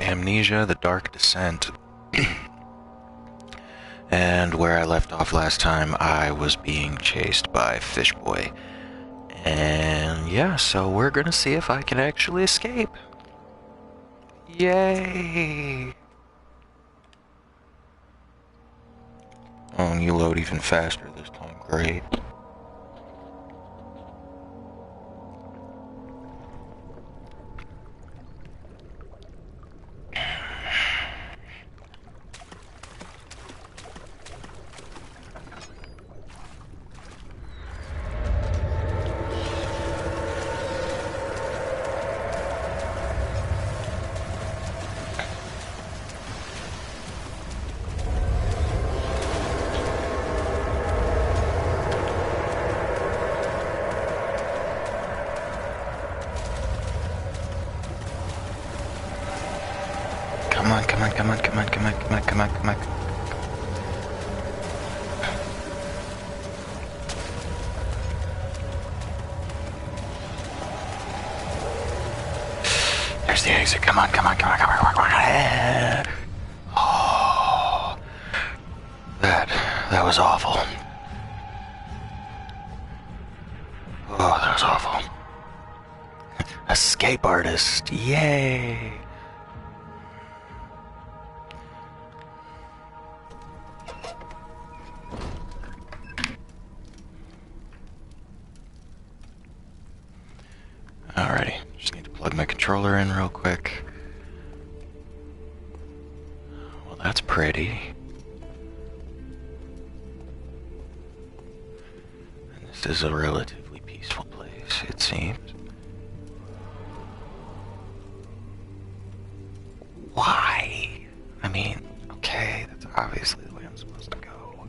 Amnesia, The Dark Descent. And where I left off last time, I was being chased by Fishboy. And yeah, so we're gonna see if I can actually escape. Yay! Oh, and you load even faster this time, great. Come on. There's the exit, come on. Oh, that was awful. Oh, that was awful. Escape artist, yay! Alrighty, just need to plug my controller in real quick. Well, that's pretty. And this is a relatively peaceful place, it seems. Why? I mean, okay, that's obviously the way I'm supposed to go.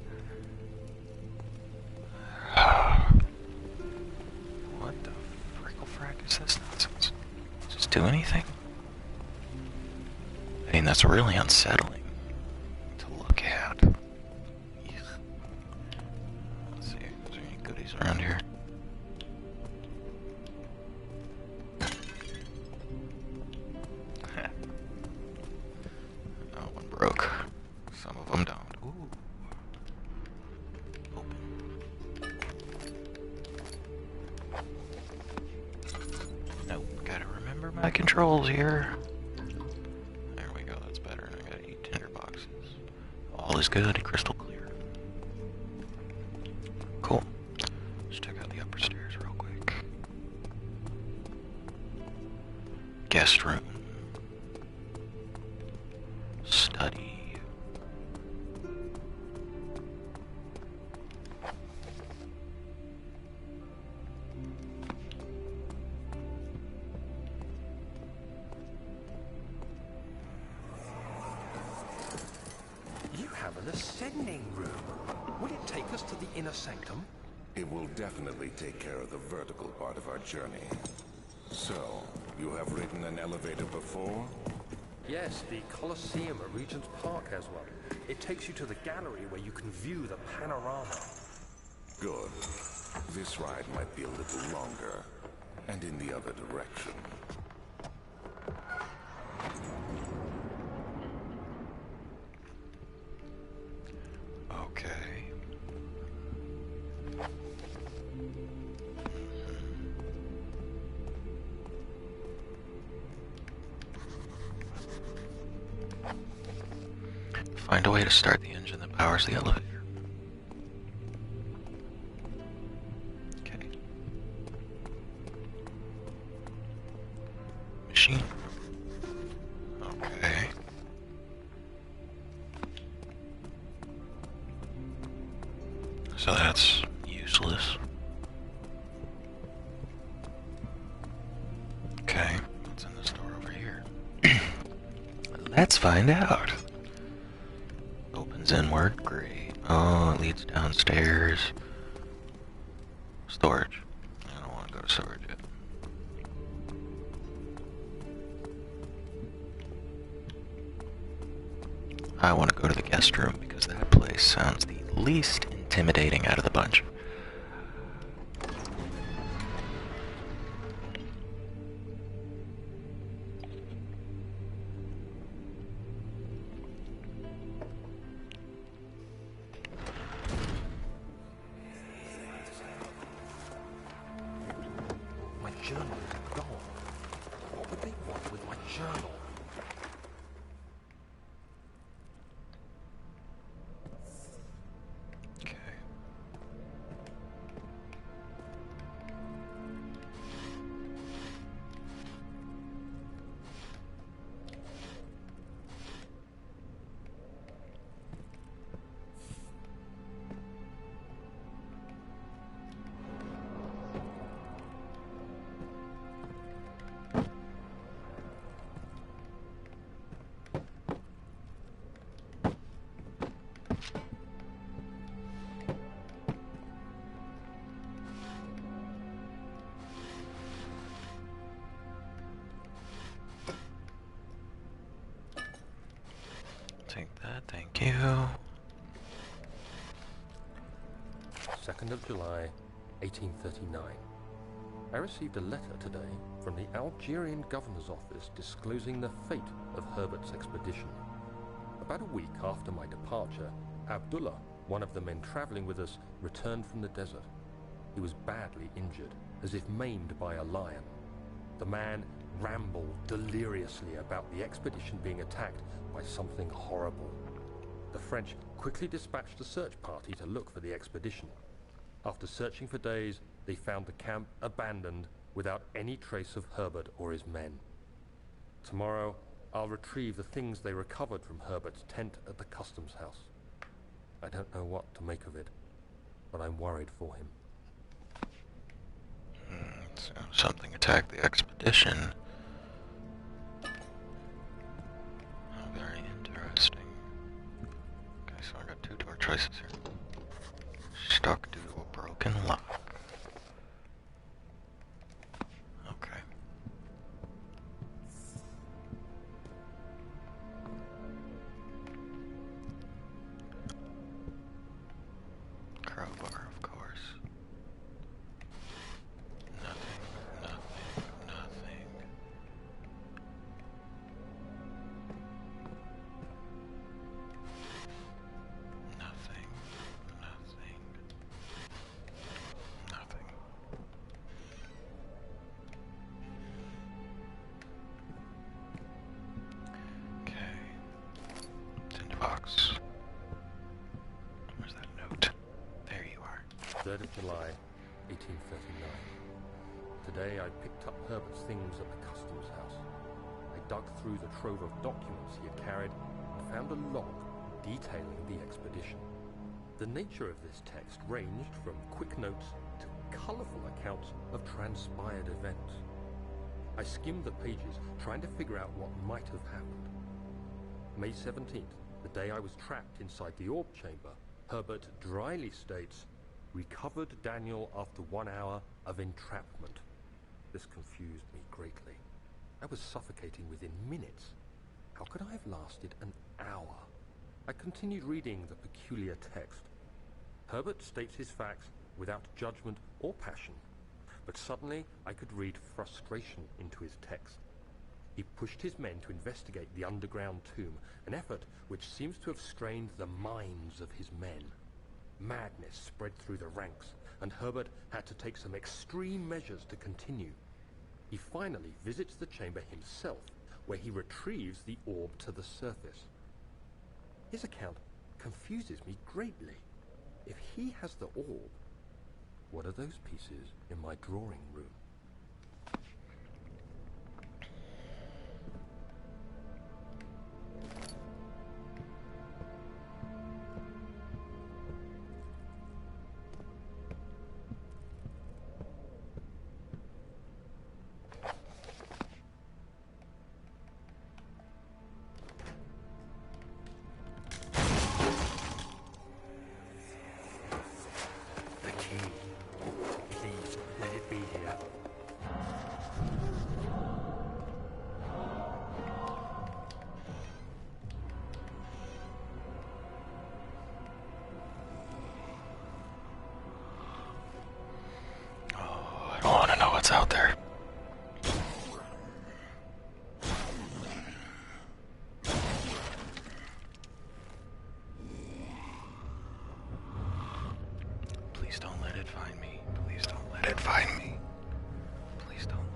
What the frickle-frack is this nonsense? Does this do anything? I mean, that's really unsettling to look at. Ugh. Let's see, is there any goodies around here? Oh, one broke. Some of them don't. Ooh. Open. Nope, gotta remember my controls here. There we go, that's better. I gotta eat tinder boxes. All is good, crystal clear. Cool. Let's check out the upper stairs real quick. Guest room. Study. You have an ascending room. Will it take us to the inner sanctum? It will definitely take care of the vertical part of our journey. So, you have ridden an elevator before? Yes, the Colosseum at Regent's Park has one. It takes you to the gallery where you can view the panorama. Good. This ride might be a little longer, and in the other direction. Okay. Find a way to start the engine that powers the elevator. Okay. Machine. Okay. So that's useless. Okay, what's in this door over here? Let's find out. Opens inward, great. Oh, it leads downstairs. Storage. I don't want to go to storage yet. I want to go to the guest room because that place sounds the least intimidating out of the bunch. journal is gone. What would they want with my journal? Okay. Take that, thank you. 2nd of July, 1839. I received a letter today from the Algerian governor's office disclosing the fate of Herbert's expedition. About a week after my departure, Abdullah, one of the men traveling with us, returned from the desert. He was badly injured, as if maimed by a lion. The man rambled deliriously about the expedition being attacked by something horrible. The French quickly dispatched a search party to look for the expedition. After searching for days, they found the camp abandoned without any trace of Herbert or his men. Tomorrow, I'll retrieve the things they recovered from Herbert's tent at the customs house. I don't know what to make of it, but I'm worried for him. So something attacked the expedition. Oh, very interesting. Okay, so I got two door choices here. Stuck due to a broken lock. Okay. Crowbar, of course. Nothing, nothing, nothing. Nothing, nothing. Nothing. Okay. Tinderbox. Where's that note? There you are. 3rd of July, 1839. Today I picked up Herbert's things at the customs house. I dug through the trove of documents he had carried and found a log detailing the expedition. The nature of this text ranged from quick notes to colourful accounts of transpired events. I skimmed the pages, trying to figure out what might have happened. May 17th, the day I was trapped inside the orb chamber, Herbert dryly states, "Recovered Daniel after 1 hour of entrapment." This confused me greatly. I was suffocating within minutes. How could I have lasted an hour? I continued reading the peculiar text. Herbert states his facts without judgment or passion, but suddenly I could read frustration into his text. He pushed his men to investigate the underground tomb, an effort which seems to have strained the minds of his men. Madness spread through the ranks, and Herbert had to take some extreme measures to continue. He finally visits the chamber himself, where he retrieves the orb to the surface. His account confuses me greatly. If he has the orb, what are those pieces in my drawing room? The key. Please, let it be here. Oh, I don't want to know what's out there. Please don't let it find me. Please don't let it find me. Please don't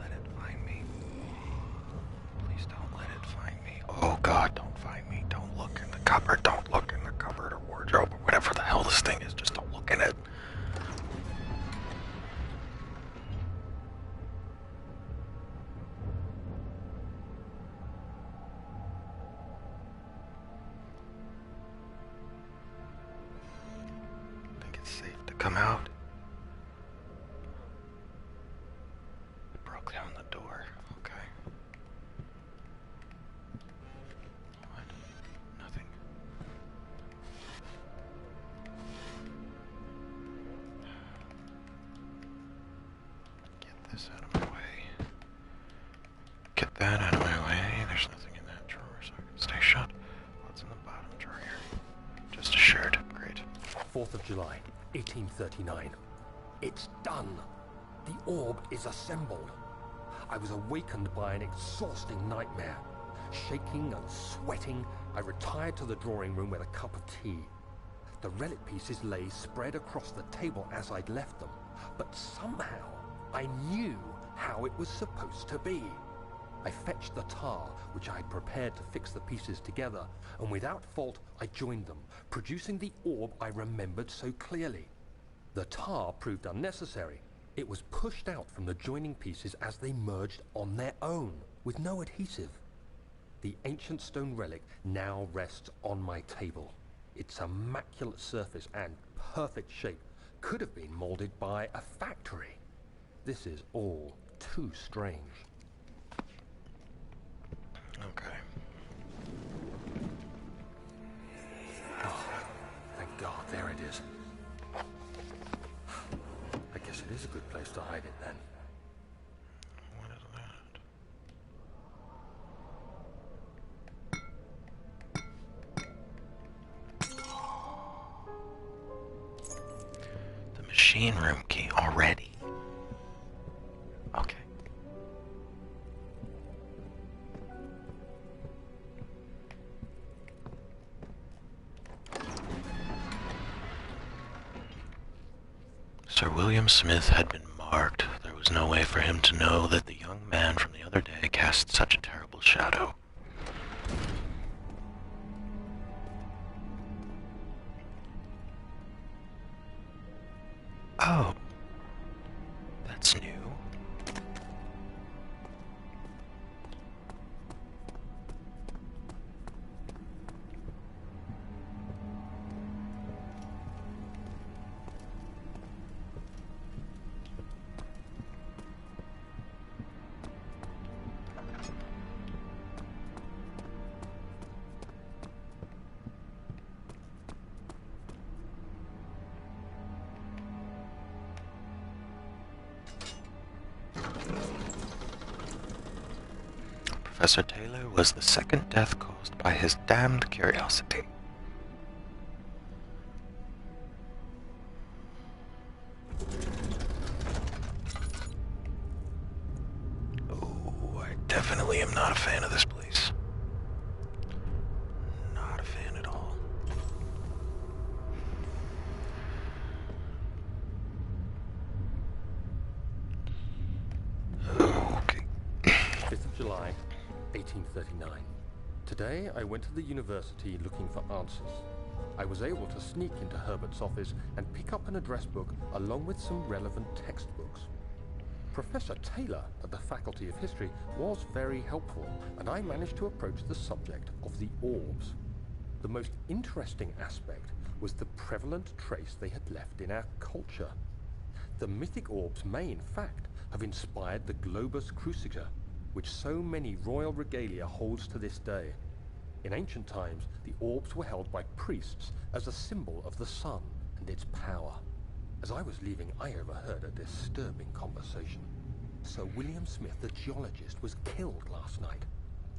cupboard. Don't look in the cupboard or wardrobe or whatever the hell this thing is. Just don't look in it. Think it's safe to come out. It broke down the door. Okay. What? Nothing. Get this out of my way. Get that out of my way. There's nothing in that drawer, so I can stay shut. What's in the bottom drawer here? Just a shirt. Great. 4th of July, 1839. It's done. The orb is assembled. I was awakened by an exhausting nightmare. Shaking and sweating, I retired to the drawing room with a cup of tea. The relic pieces lay spread across the table as I'd left them, but somehow I knew how it was supposed to be. I fetched the tar, which I had prepared to fix the pieces together, and without fault I joined them, producing the orb I remembered so clearly. The tar proved unnecessary. It was pushed out from the joining pieces as they merged on their own, with no adhesive. The ancient stone relic now rests on my table. Its immaculate surface and perfect shape could have been molded by a factory. This is all too strange. Okay. Oh, thank God, there it is. I guess it is a good place to hide it then. What is that? The machine room key already. Okay. Sir William Smith had been marked. There was no way for him to know that the young man from the other day cast such a terrible shadow. Oh. That's new. Professor Taylor was the second death caused by his damned curiosity. Oh, I definitely am not a fan of this place. Not a fan at all. Okay. 5th of July, 1839. Today I went to the university looking for answers. I was able to sneak into Herbert's office and pick up an address book along with some relevant textbooks. Professor Taylor at the Faculty of History was very helpful, and I managed to approach the subject of the orbs. The most interesting aspect was the prevalent trace they had left in our culture. The mythic orbs may, in fact, have inspired the globus cruciger, which so many royal regalia holds to this day. In ancient times, the orbs were held by priests as a symbol of the sun and its power. As I was leaving, I overheard a disturbing conversation. Sir William Smith, the geologist, was killed last night.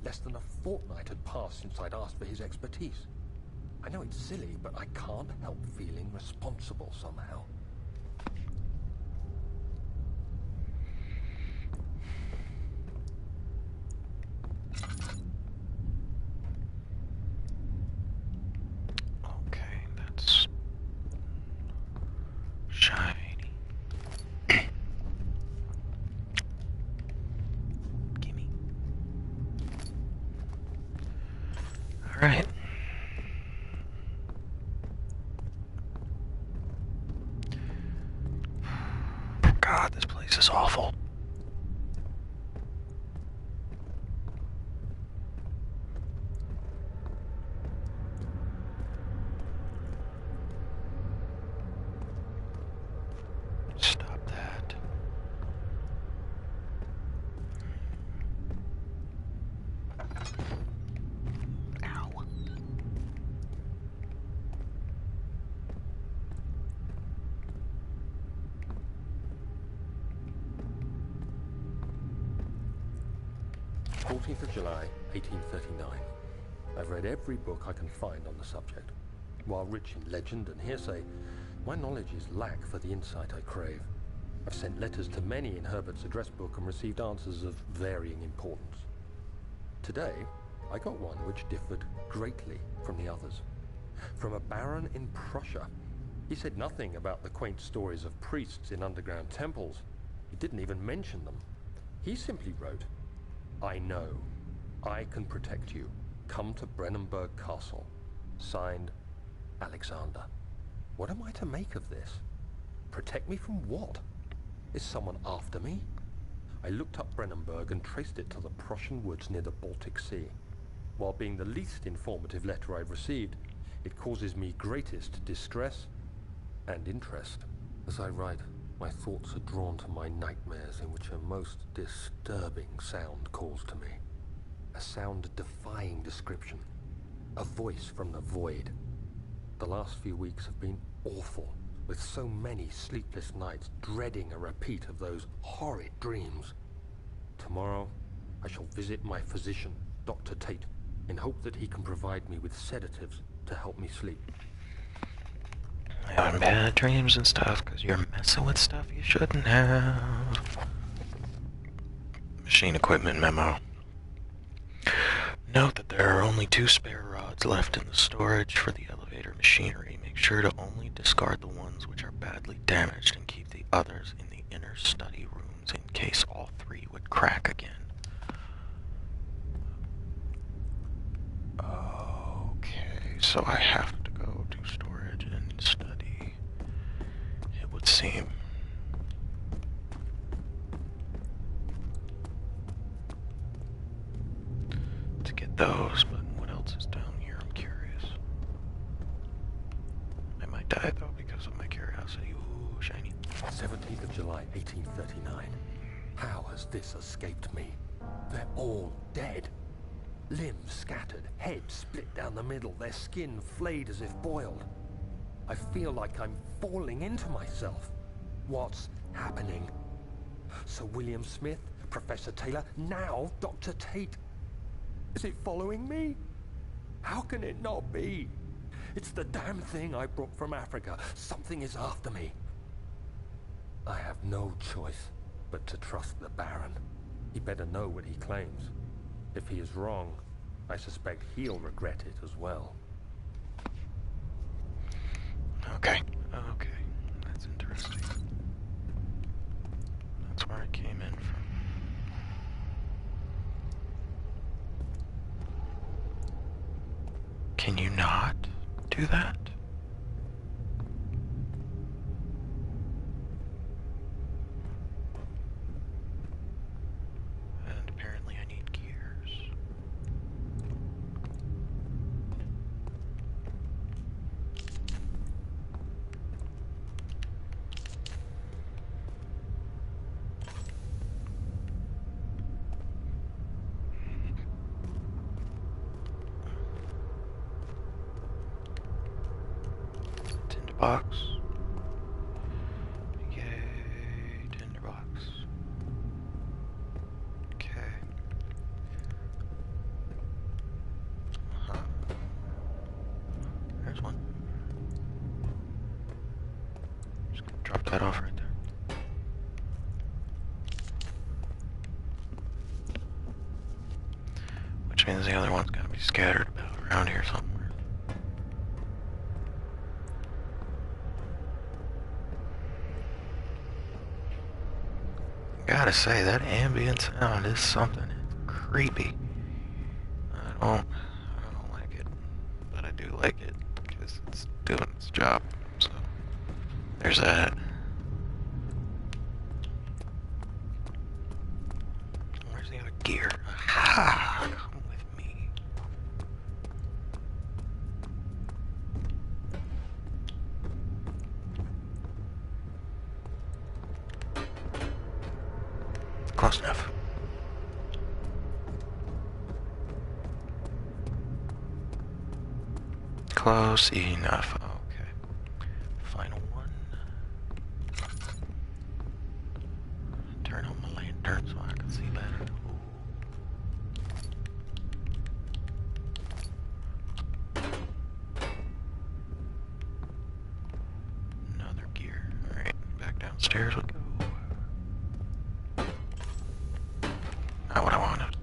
Less than a fortnight had passed since I'd asked for his expertise. I know it's silly, but I can't help feeling responsible somehow. Okay, that's shiny. Gimme. Alright. 14th of July, 1839. I've read every book I can find on the subject. While rich in legend and hearsay, my knowledge is lack for the insight I crave. I've sent letters to many in Herbert's address book and received answers of varying importance. Today, I got one which differed greatly from the others. From a baron in Prussia. He said nothing about the quaint stories of priests in underground temples. He didn't even mention them. He simply wrote, "I know. I can protect you. Come to Brennenburg Castle." Signed, Alexander. What am I to make of this? Protect me from what? Is someone after me? I looked up Brennenburg and traced it to the Prussian woods near the Baltic Sea. While being the least informative letter I've received, it causes me greatest distress and interest. As I write, my thoughts are drawn to my nightmares in which a most disturbing sound calls to me. A sound defying description. A voice from the void. The last few weeks have been awful, with so many sleepless nights dreading a repeat of those horrid dreams. Tomorrow, I shall visit my physician, Dr. Tate, in hope that he can provide me with sedatives to help me sleep. Having bad dreams and stuff because you're messing with stuff you shouldn't have. Machine equipment memo. Note that there are only 2 spare rods left in the storage for the elevator machinery. Make sure to only discard the ones which are badly damaged and keep the others in the inner study rooms in case all 3 would crack again. Okay, so I have to go to storage and study, it would seem. To get those, but what else is down here? I'm curious. I might die though because of my curiosity. Ooh, shiny. 17th of July, 1839. How has this escaped me? They're all dead. Limbs scattered, heads split down the middle, their skin flayed as if boiled. I feel like I'm falling into myself. What's happening? Sir William Smith, Professor Taylor, now Dr. Tate. Is it following me? How can it not be? It's the damn thing I brought from Africa. Something is after me. I have no choice but to trust the Baron. He better know what he claims. If he is wrong, I suspect he'll regret it as well. Okay, that's interesting. That's where I came in from. Can you not do that? And apparently I need gears. Tinderbox. Yay, tinderbox. Okay. There's one. Just gonna drop that off right there. Which means the other one's gotta be scattered about around here somewhere. Gotta say, that ambient sound is something creepy. I don't like it, but I do like it because it's doing its job. So there's that. Where's the other gear? Aha! Come with me. Close enough. Close enough. Okay. Final one. Turn on my lantern so I can see better. Ooh. Downstairs we go. Not what I wanted.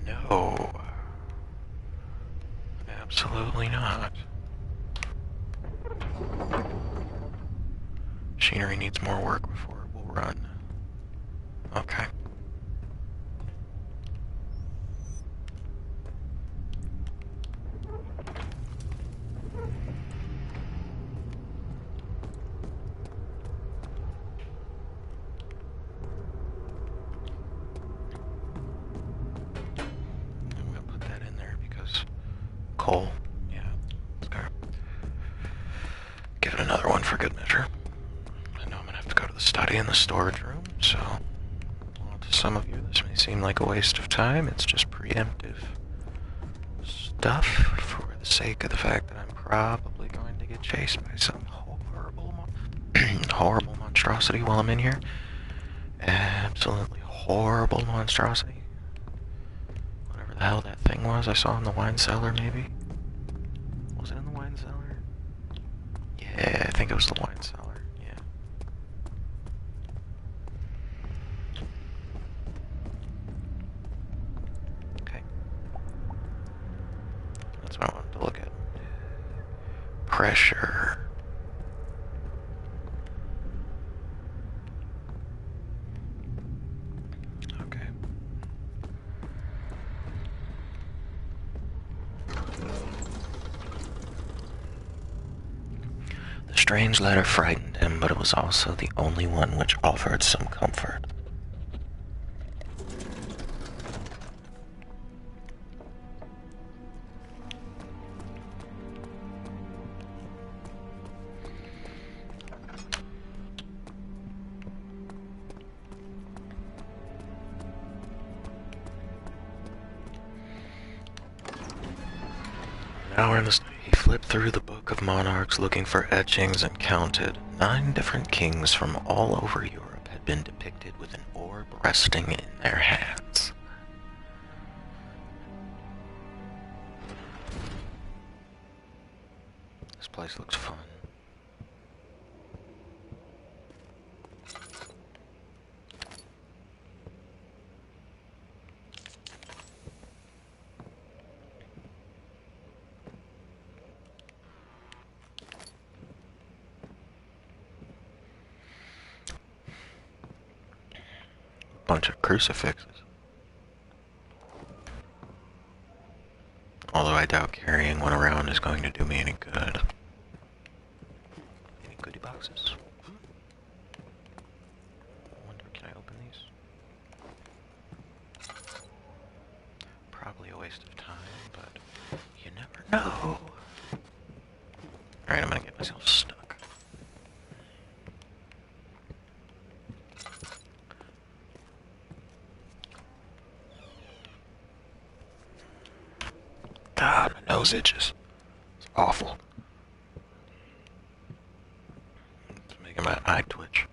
No. Absolutely not. Machinery needs more work before it will run. Okay. I'm gonna put that in there because coal. Yeah. Okay. Give it another one for good measure. I know I'm gonna have to go to the study and the storage room, so well, to some of you this may seem like a waste of time. It's just preemptive stuff for the sake of the fact that I'm probably going to get chased by some horrible monstrosity while I'm in here. Absolutely horrible monstrosity. Whatever the hell that thing was I saw in the wine cellar, maybe? Was it in the wine cellar? Yeah, I think it was the wine cellar, yeah. Okay. That's what I wanted to look at. Pressure. Okay. The strange letter frightened him, but it was also the only one which offered some comfort. Now we're in the study. He flipped through the book of monarchs looking for etchings and counted. 9 different kings from all over Europe had been depicted with an orb resting in their hands. This place looks fun. Bunch of crucifixes. Although I doubt carrying one around is going to do me any good. Any goodie boxes? I wonder, can I open these? Probably a waste of time, but you never know. Alright, I'm gonna get myself stuck. God, my nose itches. It's awful. It's making my eye twitch.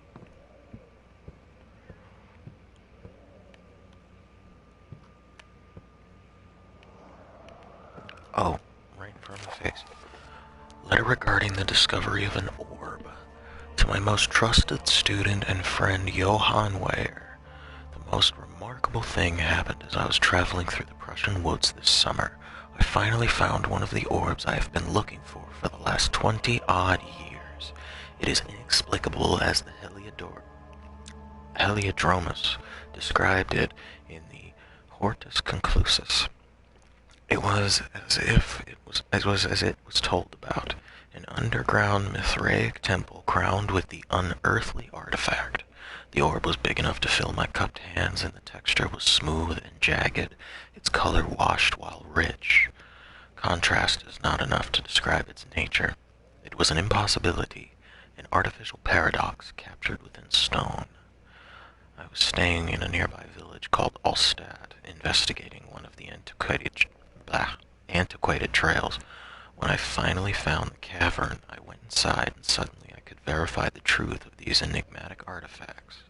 Oh, right in front of my face. Letter regarding the discovery of an orb. To my most trusted student and friend, Johann Weyer. The most remarkable thing happened as I was traveling through the Prussian woods this summer. I finally found one of the orbs I have been looking for the last 20-odd years. It is inexplicable as the Heliodromus described it in the Hortus Conclusus. It was as it was told about, an underground Mithraic temple crowned with the unearthly artifact. The orb was big enough to fill my cupped hands, and the texture was smooth and jagged, its color washed while rich. Contrast is not enough to describe its nature. It was an impossibility, an artificial paradox captured within stone. I was staying in a nearby village called Alstad, investigating one of the antiquated trails, When I finally found the cavern, I went inside and suddenly I could verify the truth of these enigmatic artifacts.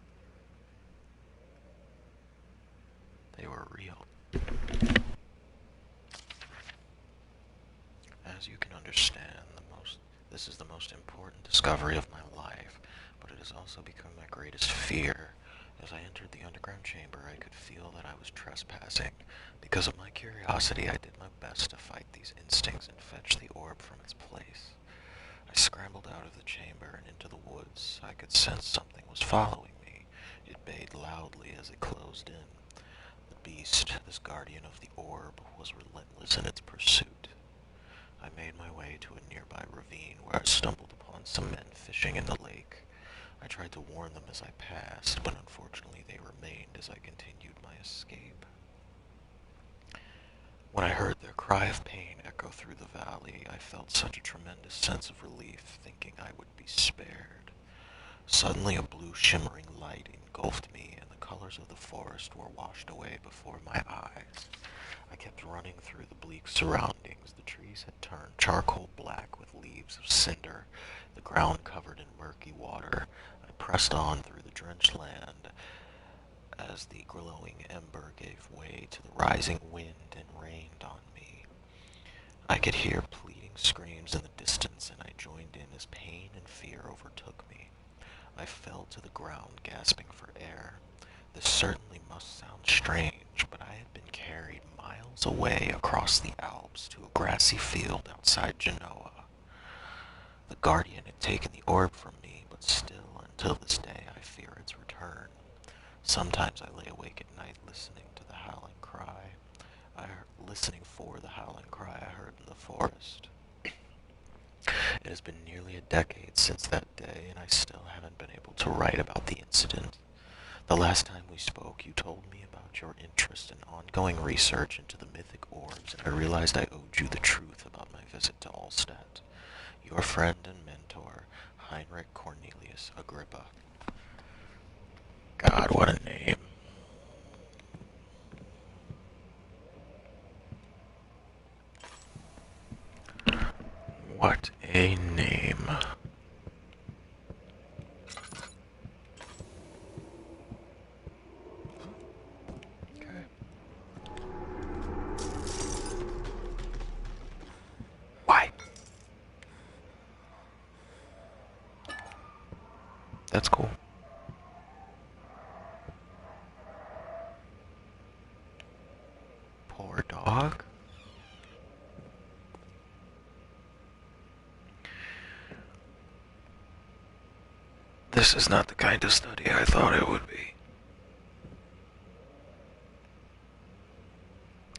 They were real. As you can understand, this is the most important discovery of my life, but it has also become my greatest fear. As I entered the underground chamber, I could feel that I was trespassing. Because of my curiosity, I did my best to fight these instincts and fetch the orb from its place. I scrambled out of the chamber and into the woods. I could sense something was following me. It bayed loudly as it closed in. The beast, this guardian of the orb, was relentless in its pursuit. I made my way to a nearby ravine where I stumbled upon some men fishing in the lake. I tried to warn them as I passed, but unfortunately they remained as I continued my escape. When I heard their cry of pain echo through the valley, I felt such a tremendous sense of relief, thinking I would be spared. Suddenly a blue shimmering light engulfed me, and the colors of the forest were washed away before my eyes. I kept running through the bleak surroundings. The trees had turned charcoal black with leaves of cinder, the ground covered in murky water. I pressed on through the drenched land as the glowing ember gave way to the rising wind and rained on me. I could hear pleading screams in the distance, and I joined in as pain and fear overtook me. I fell to the ground, gasping for air. This certainly must sound strange, but I had been carried miles away across the Alps to a grassy field outside Genoa. The guardian had taken the orb from me, but still, until this day, I fear its return. Sometimes I lay awake at night listening for the howling cry I heard in the forest. It has been nearly a decade since that day, and I still haven't been able to write about the incident. The last time we spoke, you told me about your interest in ongoing research into the mythic orbs, and I realized I owed you the truth about my visit to Allstadt. Your friend and mentor, Heinrich Cornelius Agrippa. God, what a name. What a name. Okay. Why? That's cool. Poor dog. This is not the kind of study I thought it would be.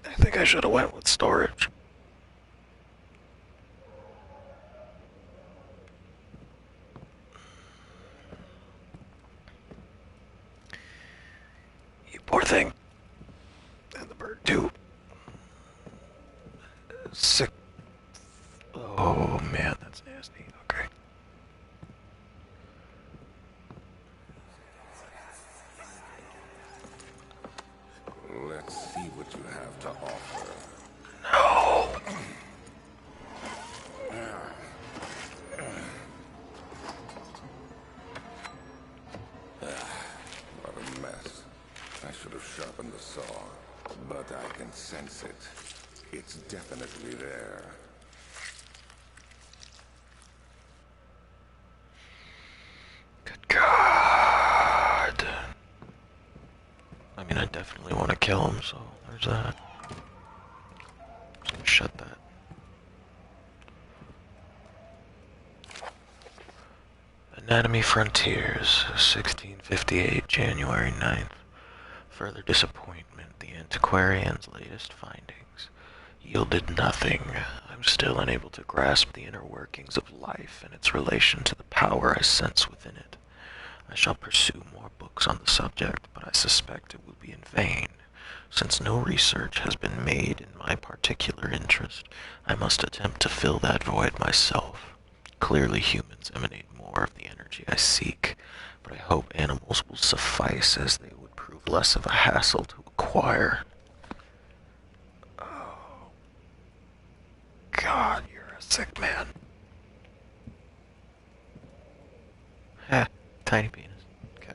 I think I should have went with storage. You poor thing. And the bird too. Sick. Oh man, that's nasty. Okay. Let's see what you have to offer. No. What a mess. I should have sharpened the saw, but I can sense it. It's definitely there. Good God. I mean, I definitely want to kill him, so there's that. Just gonna shut that. Anatomy Frontiers, 1658, January 9th. Further disappointment, the antiquarian's latest findings yielded nothing. I'm still unable to grasp the inner workings of life and its relation to the power I sense within it. I shall pursue more books on the subject, but I suspect it will be in vain. Since no research has been made in my particular interest, I must attempt to fill that void myself. Clearly humans emanate more of the energy I seek, but I hope animals will suffice, as they would prove less of a hassle to acquire. Oh, God, you're a sick man. Ha, tiny penis. Okay.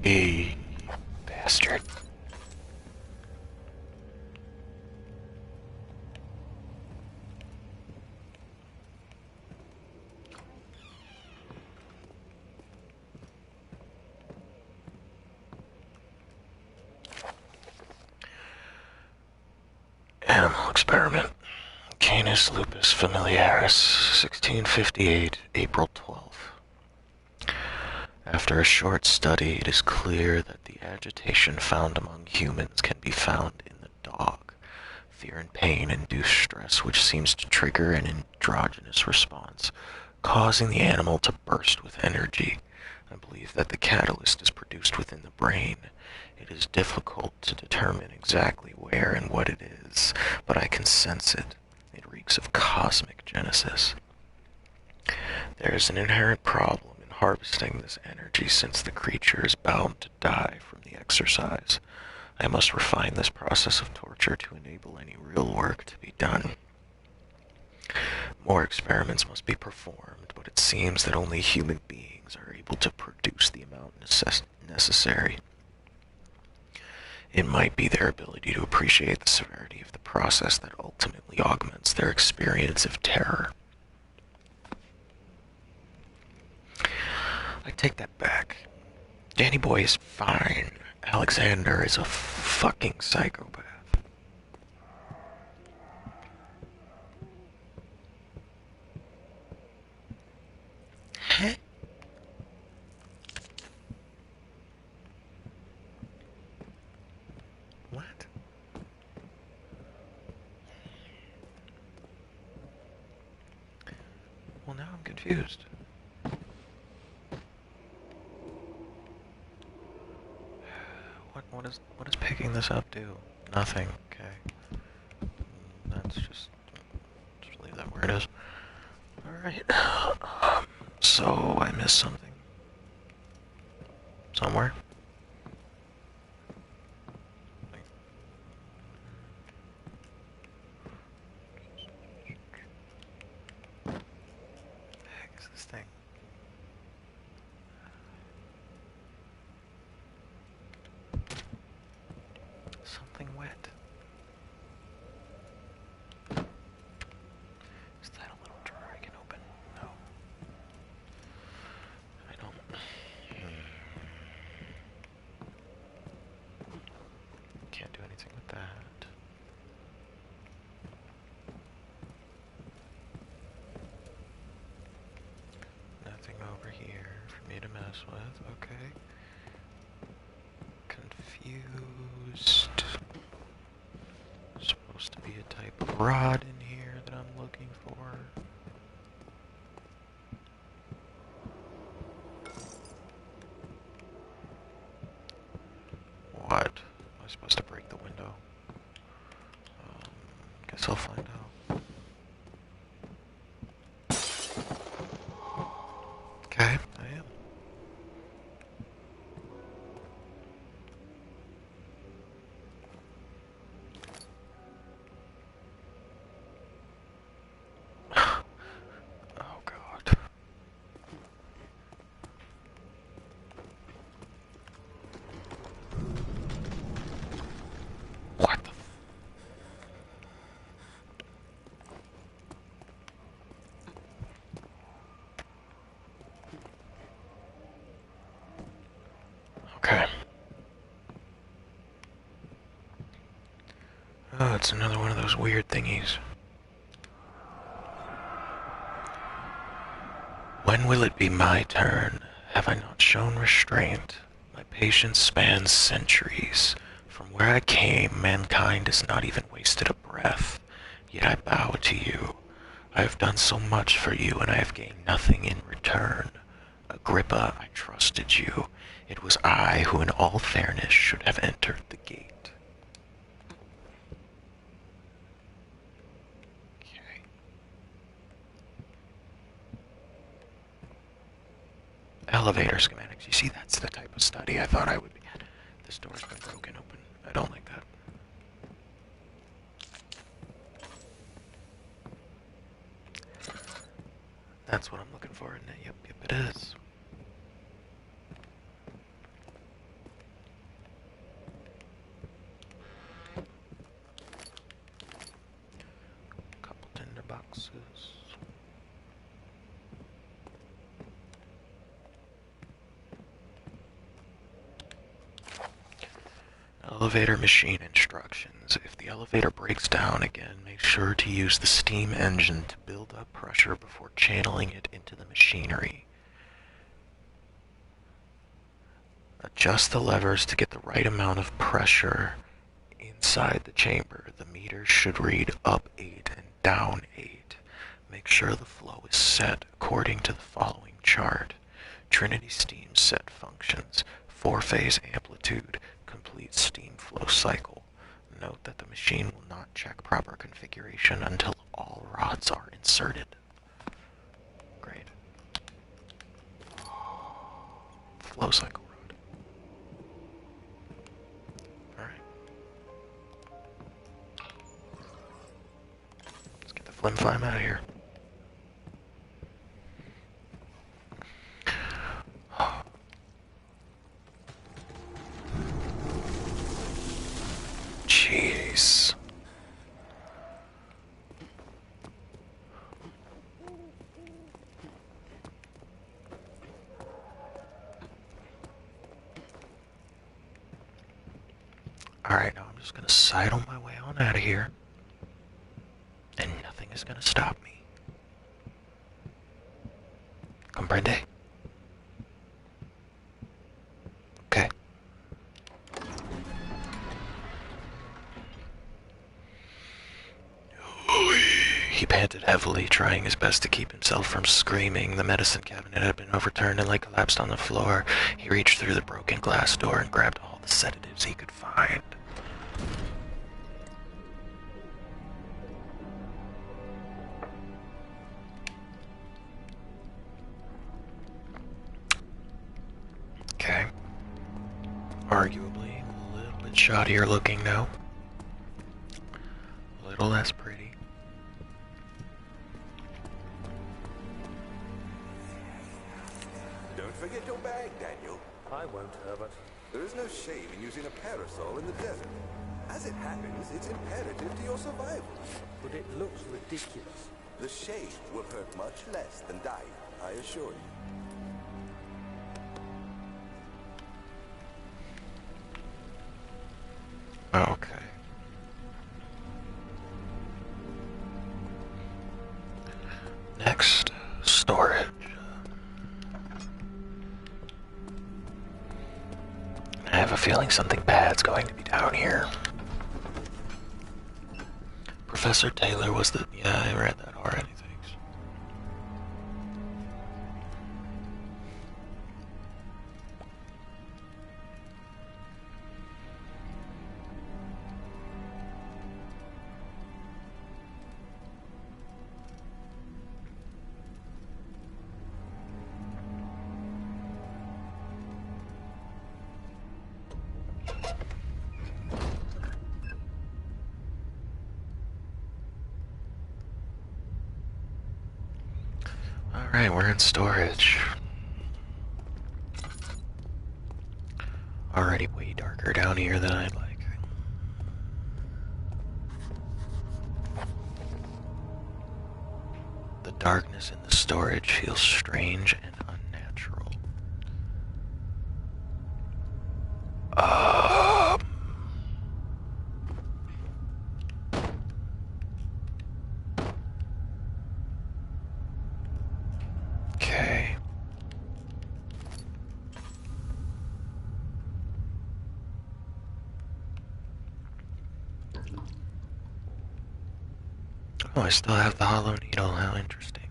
Hey, bastard. Animal experiment. Canis lupus familiaris, 1658, April 12th. After a short study, it is clear that the agitation found among humans can be found in the dog. Fear and pain induce stress, which seems to trigger an androgynous response, causing the animal to burst with energy. I believe that the catalyst is produced within the brain. It is difficult to determine exactly where and what it is, but I can sense it. It reeks of cosmic genesis. There is an inherent problem in harvesting this energy since the creature is bound to die from the exercise. I must refine this process of torture to enable any real work to be done. More experiments must be performed, but it seems that only human beings are able to produce the amount necessary. It might be their ability to appreciate the severity of the process that ultimately augments their experience of terror. I take that back. Danny Boy is fine. Alexander is a fucking psychopath. Huh? What? Well, now I'm confused. What is picking this up do? Nothing. Okay. That's just leave that where it is. All right. So I missed something somewhere. What the heck is this thing? Something wet. Is that a little drawer I can open? No. I don't. Can't do anything with that. Nothing over here for me to mess with. Okay. Confused. Supposed to be a type of rod in here that I'm looking for. What? Am I supposed to break the window? Guess I'll find out. Okay, I am. Oh god. What the Okay. Oh, it's another one of those weird thingies. When will it be my turn? Have I not shown restraint? My patience spans centuries. From where I came, mankind has not even wasted a breath. Yet I bow to you. I have done so much for you, and I have gained nothing in return. Agrippa, I trusted you. It was I who, in all fairness, should have entered the gate. Okay. Elevator schematics. You see, that's the type of study I thought I would be at. This door's been broken open. I don't like that. That's what I'm looking for, isn't it? Yep, it is. Couple tinder boxes. Elevator machine instructions. If the elevator breaks down again, make sure to use the steam engine to build up pressure before channeling it into the machinery. Adjust the levers to get the right amount of pressure inside the chamber. The meter should read up 8 and down 8. Make sure the flow is set according to the following chart. Trinity steam set functions. 4-phase amplitude. Complete steam flow cycle. Note that the machine will not check proper configuration until all rods are inserted. Great. Flow cycle rod. Alright. Let's get the flim flam out of here. Jeez. Alright, now I'm just gonna sidle my way on out of here. And nothing is gonna stop me. Comprende? Okay. He panted heavily, trying his best to keep himself from screaming. The medicine cabinet had been overturned and lay collapsed on the floor. He reached through the broken glass door and grabbed all the sedatives he could find. Okay. Arguably a little bit shoddier looking now. A little less pretty. Don't forget your bag, Daniel. I won't, Herbert. There is no shame in using a parasol in the desert. As it happens, it's imperative to your survival. But it looks ridiculous. The shade will hurt much less than dying, I assure you. Okay. Next, storage. I have a feeling something bad's going to be down here. Professor Taylor was the... Yeah, I read that already, thanks. Alright, we're in storage. Already way darker down here than I'd like. The darkness in the storage feels strange and unnatural. Okay. Oh, I still have the hollow needle. How interesting.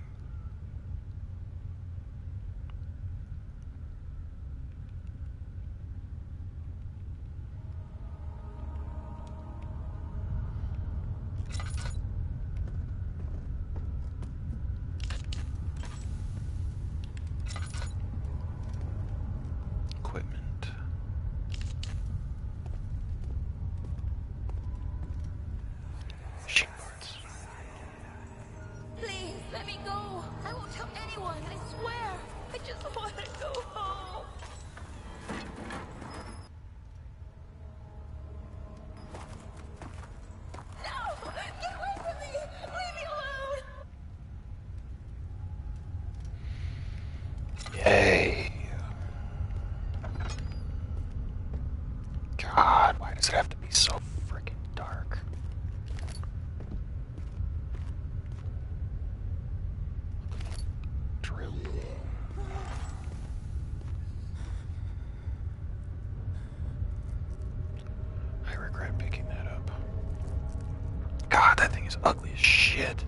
God, that thing is ugly as shit.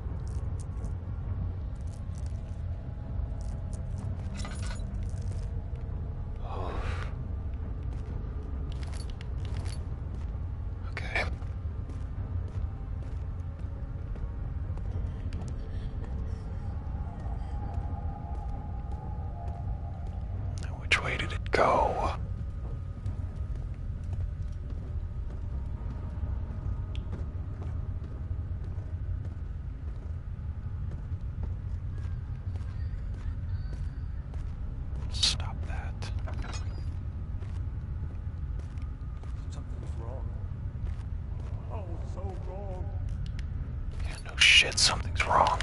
Okay. Now, which way did it go? Stop that. Something's wrong. Oh, so wrong. Yeah, no shit, something's wrong.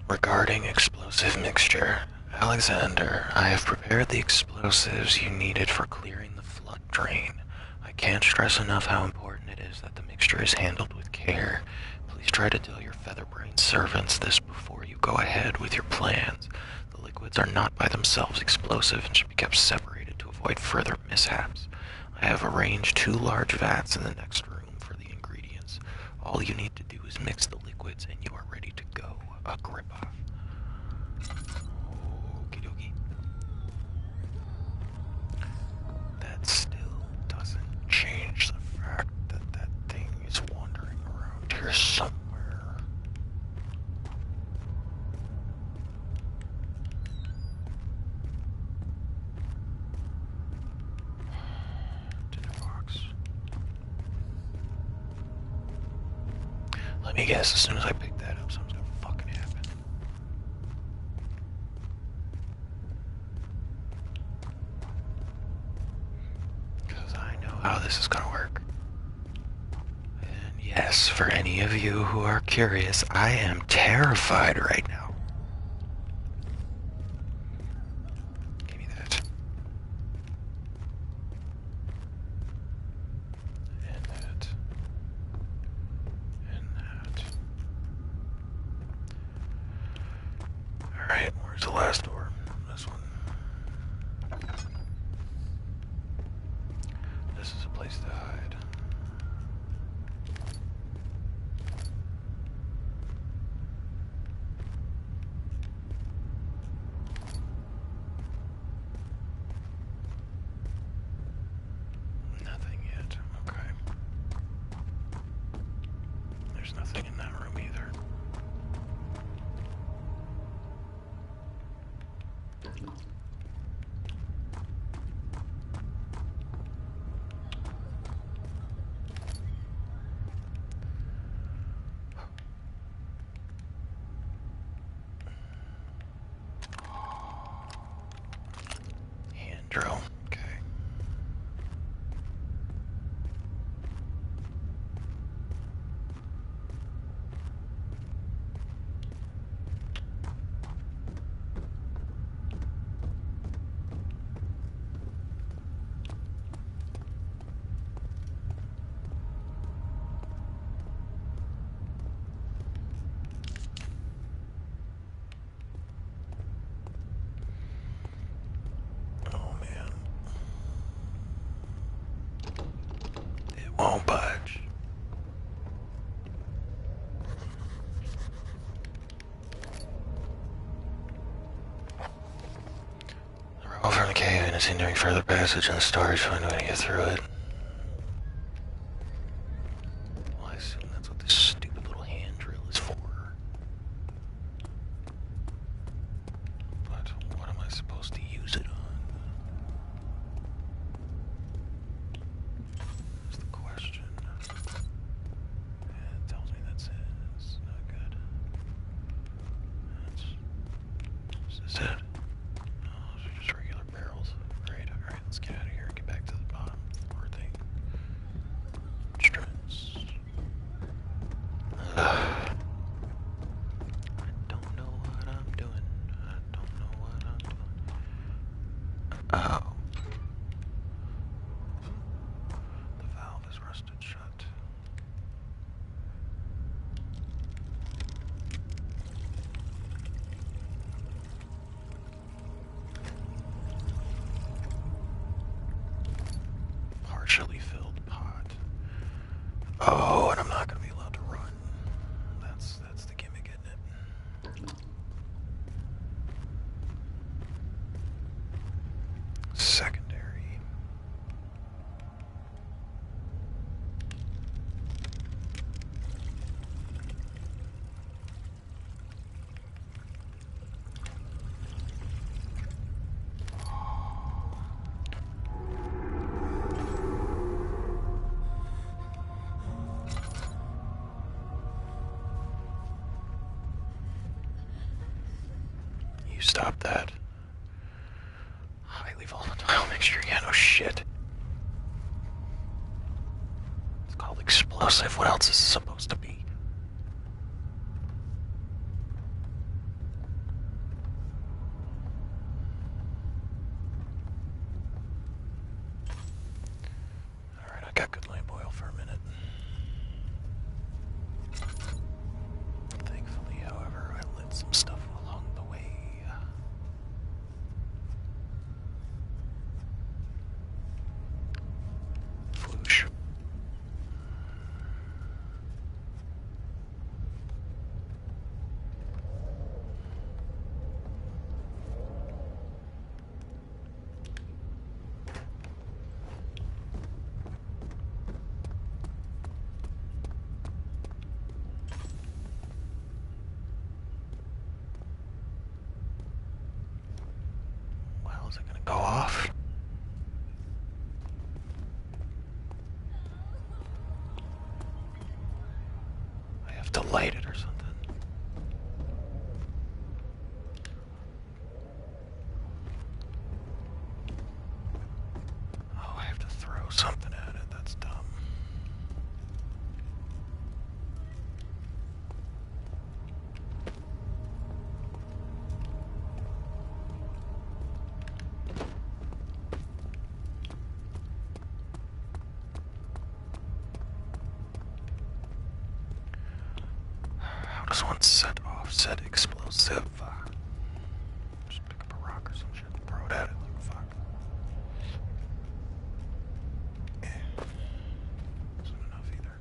Regarding explosive mixture, Alexander, I have prepared the explosives you needed for clearing the flood drain. I can't stress enough how important it is that the mixture is handled with care. Please try to tell your featherbrain servants this before you go ahead with your plans. The liquids are not by themselves explosive and should be kept separated to avoid further mishaps. I have arranged 2 large vats in the next room for the ingredients. All you need to do is mix the liquids and you are ready to go. Agrippa. Okie dokie. That still doesn't change the fact that that thing is wandering around here somewhere. Tinderbox. Let me guess, as soon as I pick that up, something's gonna fucking happen. Because I know how this is gonna work. And yes, for any of you who are curious, I am terrified right now. Give me that. And that. And that. Alright, where's the last door? This one. This is a place to hide. Nothing yet. Okay. There's nothing in that room either. Hand drill. Okay. Oh man. It won't budge. The road from the cave and is hindering further passage in the storage. Find a way to get through it. Well, I assume that's what this stupid little hand drill is for. But what am I supposed to use it on? That's the question. It tells me that's it. It's not good. Is this it? No, those are just regular barrels. Great, alright, let's get out of here and get back to the bottom floor thing. partially filled pot. Oh, and I'm not gonna be allowed to run. That's the gimmick, isn't it? Secondary. You stop that. Highly volatile mixture. Yeah, no shit. It's called explosive. What else is it supposed to be? Alright, I got good lamp oil for a minute. Thankfully, however, I lit some stuff along the way. Floosh. Well, is it gonna go off? I have to light it or something. Oh, I have to throw something at it. That's dumb. How does one set off said explosive? Just pick up a rock or some shit and throw it at it like fuck. Isn't enough either.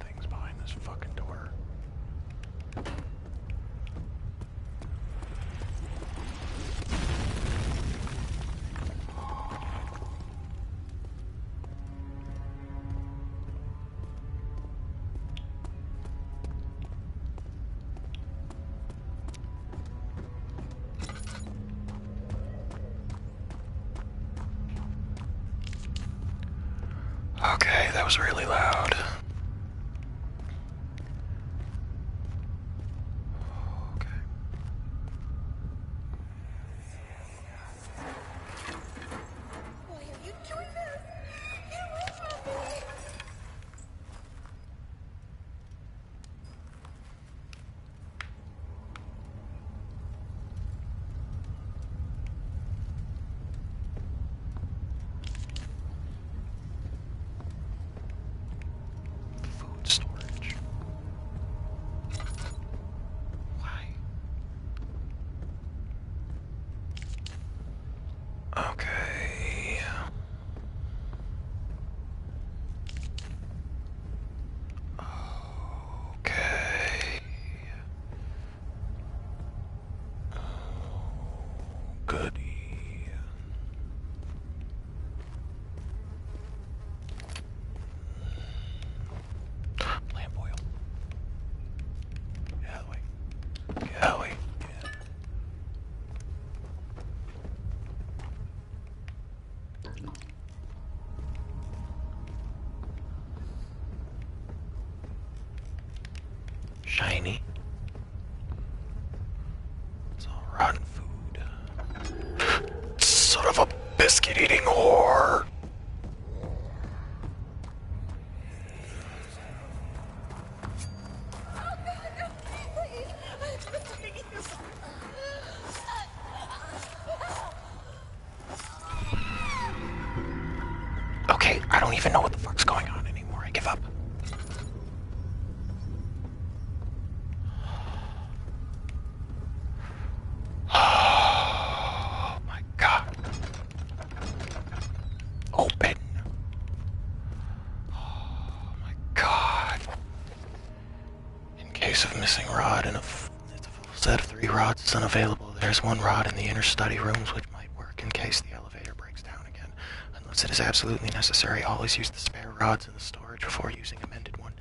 Things behind this fucking door. Okay, that was really loud. Okay. Why are you doing this? Get away from me! Food storage. Why? Okay. Okay. Goody. Lamp oil. Get out of the way. Get out of the way. Yeah. Shiny. It's all rotten food. Son of a biscuit eating whore. I don't even know what the fuck's going on anymore. I give up. Oh my god. Open. Oh my god. In case of missing rod and it's a full set of 3 rods is unavailable, there's 1 rod in the inner study rooms which might work in case the elevator breaks down again. Unless it is absolutely necessary, always use the spare rods in the storage before using a mended one.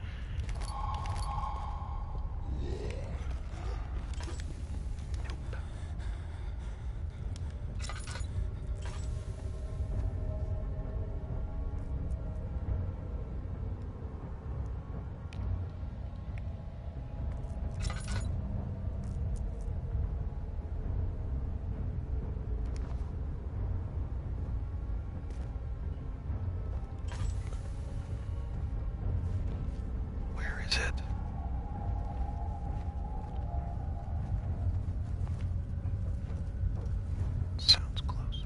Where is it? Sounds close.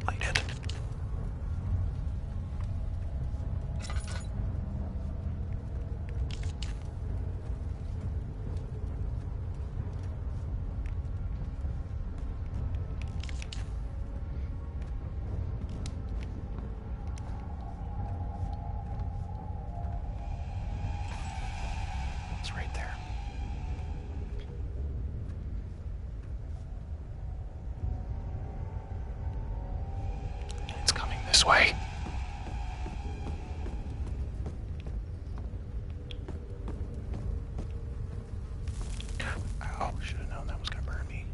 Light it. It's right there. It's coming this way. Ow, should have known that was gonna burn me.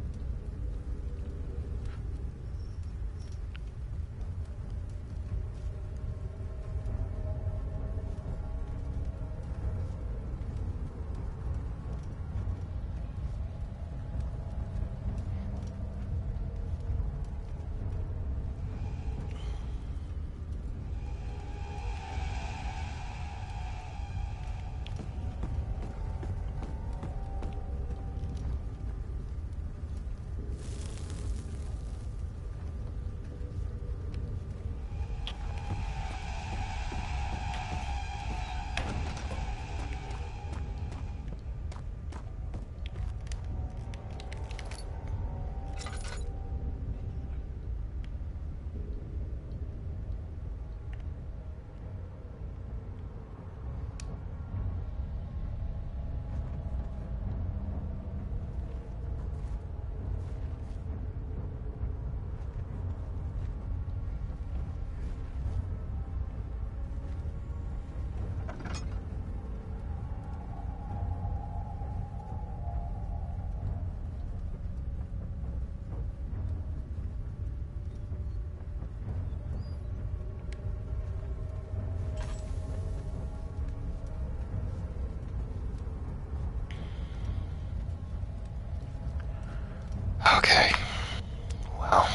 Okay. Well,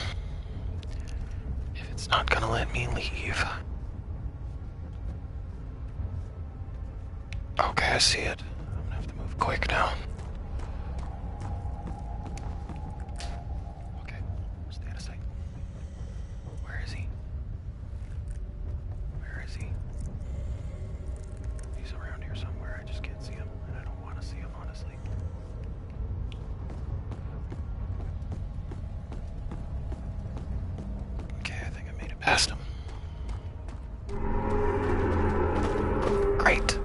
if it's not gonna let me leave. Okay, I see it. I'm gonna have to move quick now. Okay, stay out of sight. Where is he? Where is he? He's around here somewhere. I just can't see him, and I don't want to see him, honestly. Okay, I think I made it past him. Great.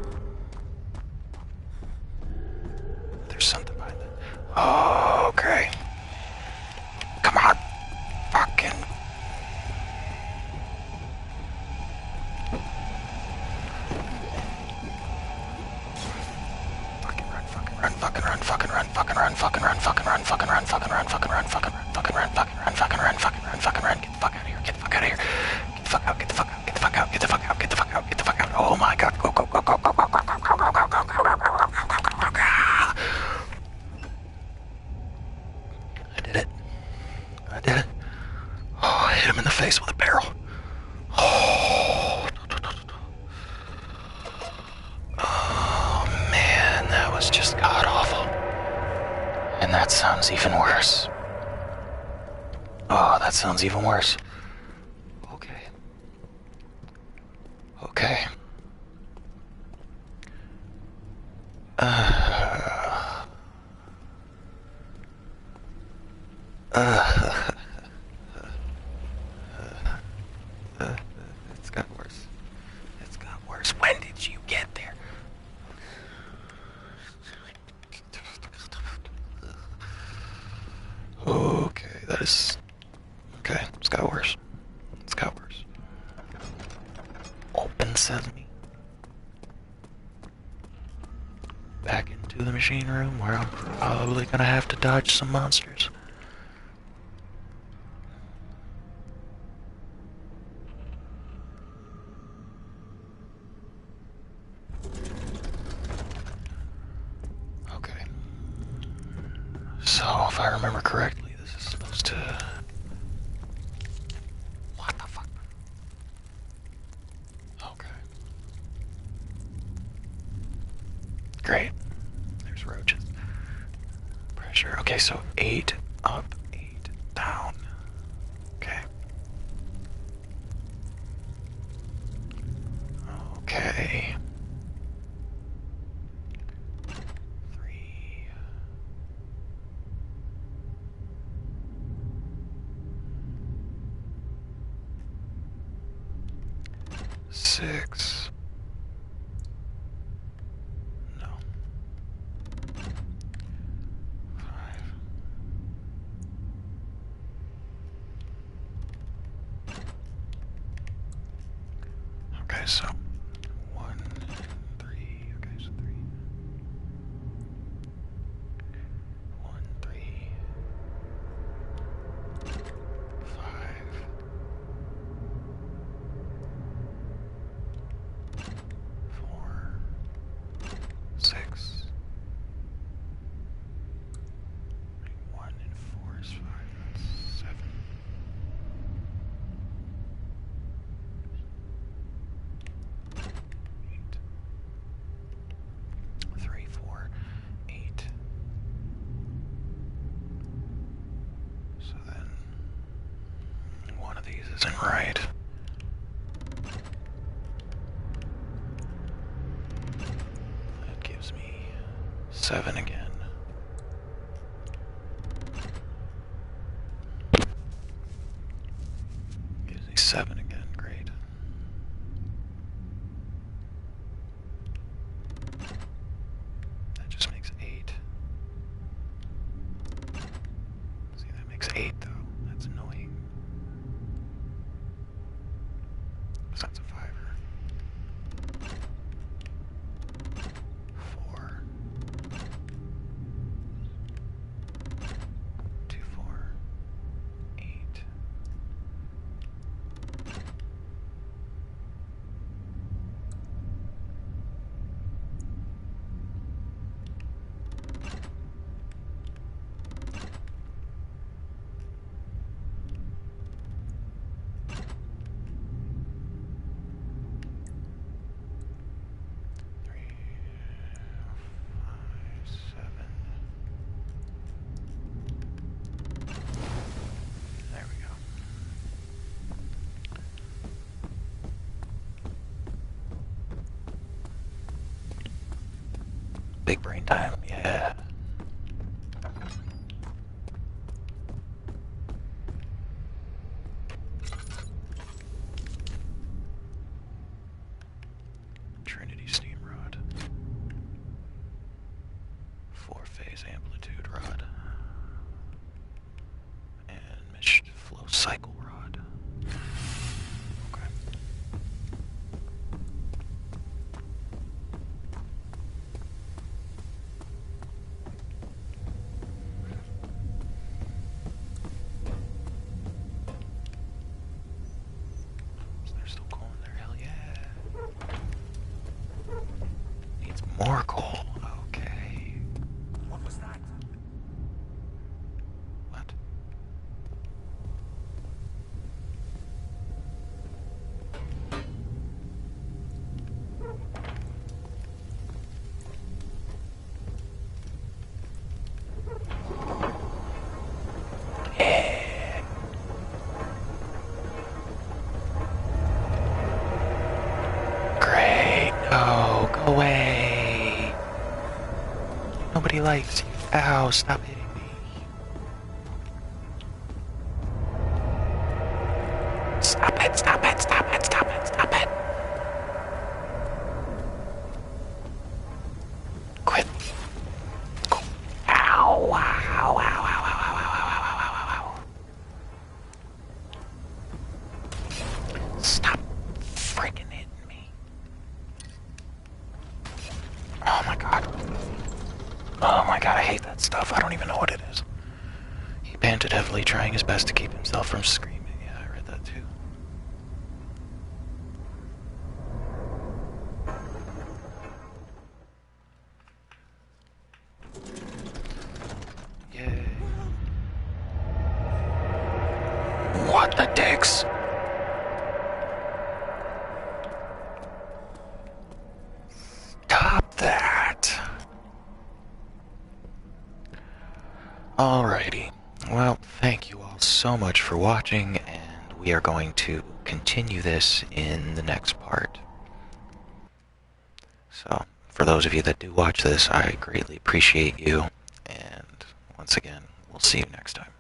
There's something behind it. Oh, okay. Come on. Fucking. Fucking run, fucking run, fucking run, fucking run, fucking run, fucking run, fucking run, fucking run, fucking run, fucking run, fucking run, fucking run, fucking run, fucking run, fucking run, fucking run. Get the fuck out of here, get the fuck out of here. Get the fuck out, get the fuck out, get the fuck out, get the fuck out, get the fuck out, get the fuck out. Oh my god, go, go, go, go, go, go, go, go, go, go, go, go, go, go, go, go, go. I did it. I did it. Oh, I hit him in the face with a barrel. Oh. Oh man, that was just god awful. And that sounds even worse. Oh, that sounds even worse. Okay. Okay. It's got worse. It's got worse. When did you get there? Okay, that is... Okay, it's got worse. It's got worse. Open sesame. Back into the machine room where I'm probably gonna have to dodge some monsters. Okay. So, if I remember correctly, this is supposed to... What the fuck? Okay. Great. There's roaches. Pressure. Okay, so 8 up, 8 down. Okay. Okay. 3. 6. No. 5. Okay, so 1 and 3. Okay, so 3. 1, 3. 5. 4. 6. 1 and 4 is 5. That's 7. 8. 3, 4, 8. So then one of these isn't right. That gives me 7 again. Gives me 7 again. Great. That just makes 8. See, that makes 8 though. That's annoying. So that's a 5er. 4. 2, 4. 8. 3, 5, 7. There we go. Big brain time, yeah. Trinity steam rod. 4-phase amplitude rod. And meshed flow cycle rod. Okay. So they're still coal in there, hell yeah. Needs more coal. Okay. What was that? What? away. Nobody likes you. Ow, stop hitting me. Stop it, stop it, stop it, stop it, stop it. Quit. Go. Ow, ow, ow, ow, ow, ow, ow, ow, ow, ow, ow. Stop freaking hitting me. Oh my god. Oh my god, I hate that stuff. I don't even know what it is. He panted heavily, trying his best to keep himself from screaming. Yeah, I read that too. Yay. What the dicks? Stop that. Alrighty. Well, thank you all so much for watching, and we are going to continue this in the next part. So, for those of you that do watch this, I greatly appreciate you, and once again, we'll see you next time.